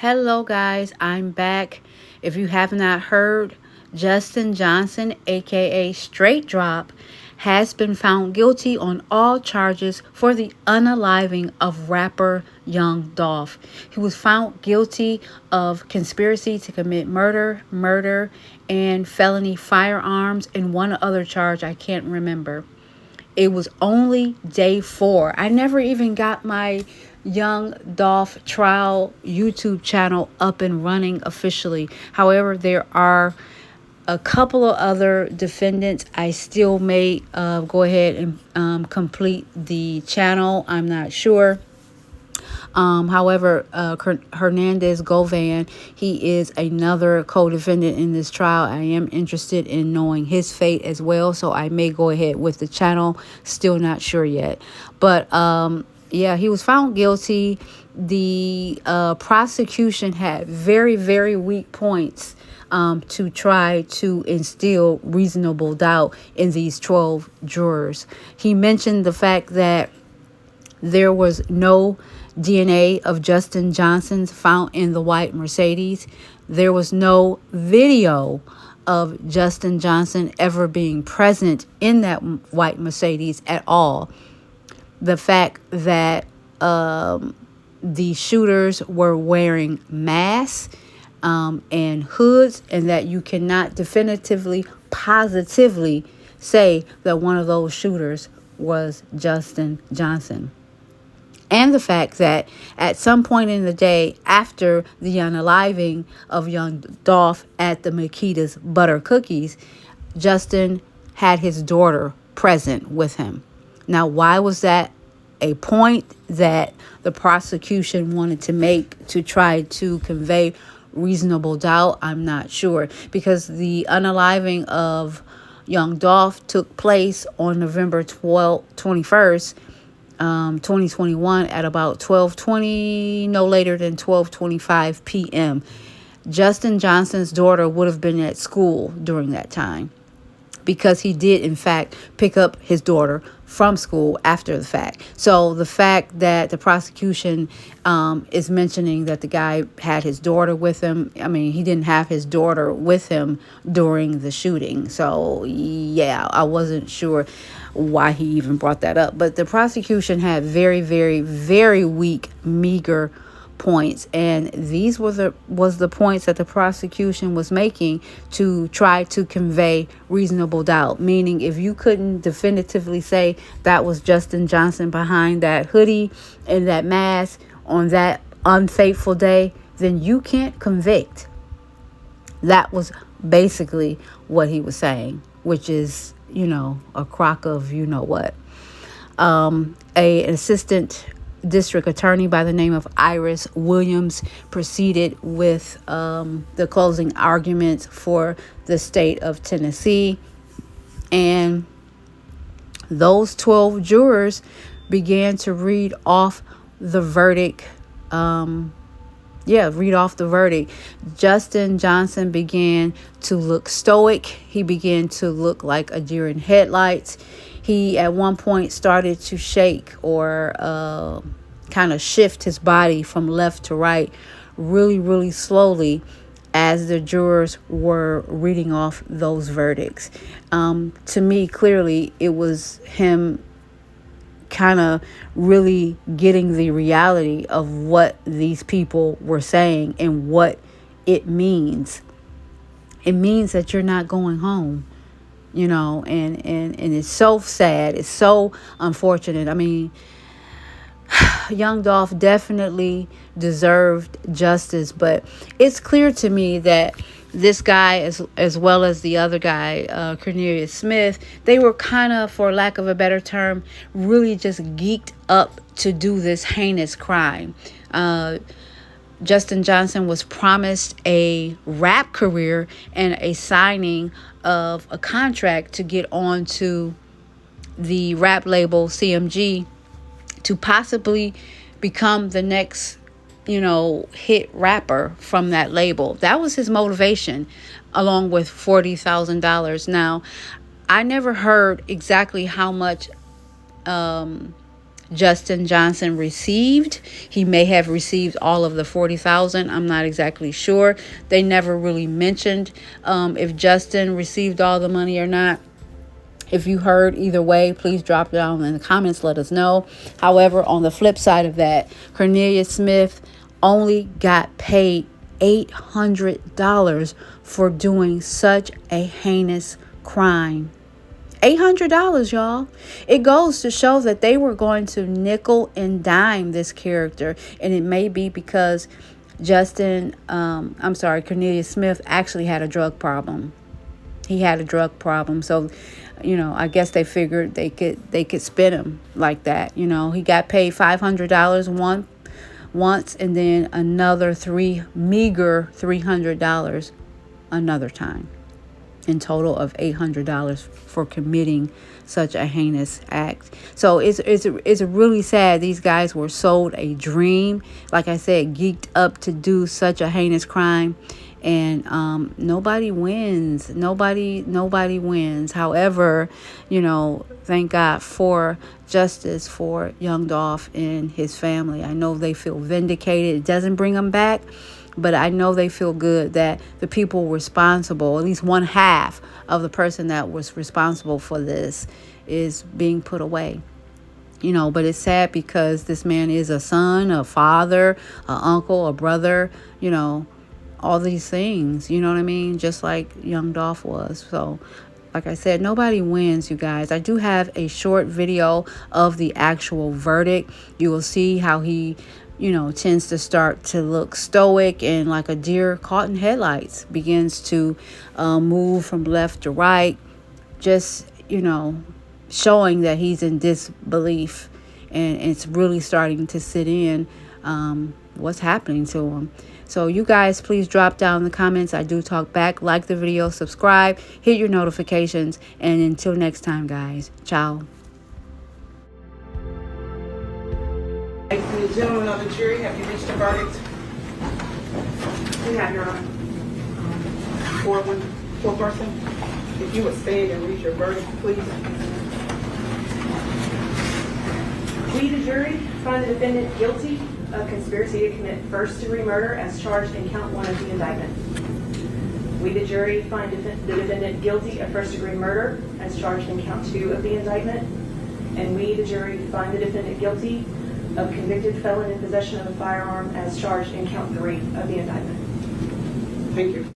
Hello, guys. I'm back. If you have not heard, Justin Johnson, aka Straight Drop, has been found guilty on all charges for the unaliving of rapper Young Dolph. He was found guilty of conspiracy to commit murder, and felony firearms, and one other charge I can't remember. It was only day 4. I never even got my Young Dolph trial YouTube channel up and running officially. However, there are a couple of other defendants. I still may go ahead and complete the channel. I'm not sure. However, Hernandez Govan, he is another co-defendant in this trial. I am interested in knowing his fate as well, so I may go ahead with the channel. Still not sure yet. But yeah, he was found guilty. The prosecution had very, very weak points to try to instill reasonable doubt in these 12 jurors. He mentioned the fact that there was no DNA of Justin Johnson's found in the white Mercedes. There was no video of Justin Johnson ever being present in that white Mercedes at all. The fact that the shooters were wearing masks and hoods, and that you cannot definitively, positively say that one of those shooters was Justin Johnson. And the fact that at some point in the day after the unaliving of young Dolph at the Makita's Butter Cookies, Justin had his daughter present with him. Now, why was that a point that the prosecution wanted to make to try to convey reasonable doubt? I'm not sure, because the unaliving of young Dolph took place on November 21st, 2021 at about 12:20, no later than 12:25 p.m. Justin Johnson's daughter would have been at school during that time, because he did, in fact, pick up his daughter from school after the fact. So the fact that the prosecution is mentioning that the guy had his daughter with him, I mean, he didn't have his daughter with him during the shooting. So, yeah, I wasn't sure why he even brought that up. But the prosecution had very, very, very weak, meager points, and these was the points that the prosecution was making to try to convey reasonable doubt. Meaning, if you couldn't definitively say that was Justin Johnson behind that hoodie and that mask on that unfaithful day, then you can't convict. That was basically what he was saying, which is, a crock of what. An assistant district attorney by the name of Iris Williams proceeded with the closing arguments for the state of Tennessee, and those 12 jurors began to read off the verdict. Read off the verdict. Justin Johnson began to look stoic. He began to look like a deer in headlights. He at one point started to shake or kind of shift his body from left to right really, really slowly as the jurors were reading off those verdicts. To me, clearly, it was him kind of really getting the reality of what these people were saying and what it means. It means that you're not going home. And it's so sad. It's so unfortunate. I mean, young Dolph definitely deserved justice, but it's clear to me that this guy, as well as the other guy, Cornelius Smith, they were kind of, for lack of a better term, really just geeked up to do this heinous crime. Justin Johnson was promised a rap career and a signing of a contract to get onto the rap label CMG to possibly become the next, hit rapper from that label. That was his motivation, along with $40,000. Now, I never heard exactly how much Justin Johnson received. He may have received all of the $40,000. I'm not exactly sure. They never really mentioned if Justin received all the money or not. If you heard either way, please drop it down in the comments. Let us know. However, on the flip side of that, Cornelia Smith only got paid $800 for doing such a heinous crime. $800, y'all. It goes to show that they were going to nickel and dime this character. And it may be because Cornelia Smith actually had a drug problem. He had a drug problem. So, I guess they figured they could spin him like that. He got paid $500 once and then another meager $300 another time. In total of $800 for committing such a heinous act. So it's really sad. These guys were sold a dream, like I said, geeked up to do such a heinous crime, and nobody wins. Nobody wins. However, thank God for justice for young Dolph and his family. I know they feel vindicated. It doesn't bring them back, but I know they feel good that the people responsible, at least one half of the person that was responsible for this, is being put away. But it's sad because this man is a son, a father, an uncle, a brother, all these things, you know what I mean? Just like young Dolph was. So, like I said, nobody wins, you guys. I do have a short video of the actual verdict. You will see how he tends to start to look stoic and like a deer caught in headlights, begins to move from left to right, just, showing that he's in disbelief, and it's really starting to sit in what's happening to him. So you guys, please drop down in the comments. I do talk back. Like the video, subscribe, hit your notifications, and until next time, guys, ciao. Ladies and gentlemen of the jury, have you reached a verdict? We have, Your Honor. Four person. If you would stand and read your verdict, please. We, the jury, find the defendant guilty of conspiracy to commit first-degree murder as charged in count 1 of the indictment. We, the jury, find the defendant guilty of first-degree murder as charged in count 2 of the indictment. And we, the jury, find the defendant guilty of convicted felon in possession of a firearm as charged in count 3 of the indictment. Thank you.